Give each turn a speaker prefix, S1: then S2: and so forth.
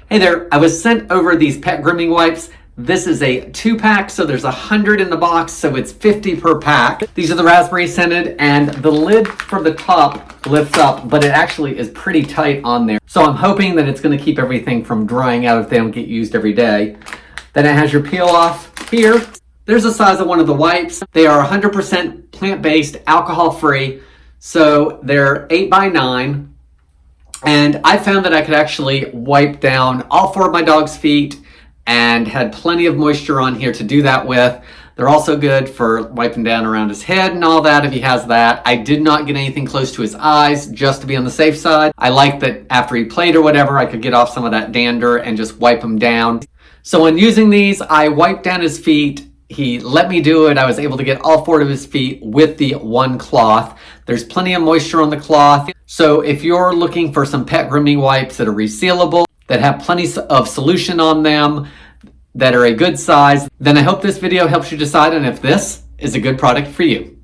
S1: Hey there, I was sent over these pet grooming wipes. This is a 2-pack, so there's 100 in the box, so it's 50 per pack. These are the raspberry scented, and the lid from the top lifts up, but it actually is pretty tight on there. So I'm hoping that it's gonna keep everything from drying out if they don't get used every day. Then it has your peel off here. There's the size of one of the wipes. They are 100% plant-based, alcohol-free, so they're 8x9. And I found that I could actually wipe down all 4 of my dog's feet and had plenty of moisture on here to do that with. They're also good for wiping down around his head and all that if he has that. I did not get anything close to his eyes just to be on the safe side. I like that after he played or whatever, I could get off some of that dander and just wipe him down. So when using these, I wiped down his feet. He let me do it. I was able to get all 4 of his feet with the one cloth. There's plenty of moisture on the cloth. So if you're looking for some pet grooming wipes that are resealable, that have plenty of solution on them, that are a good size, then I hope this video helps you decide on if this is a good product for you.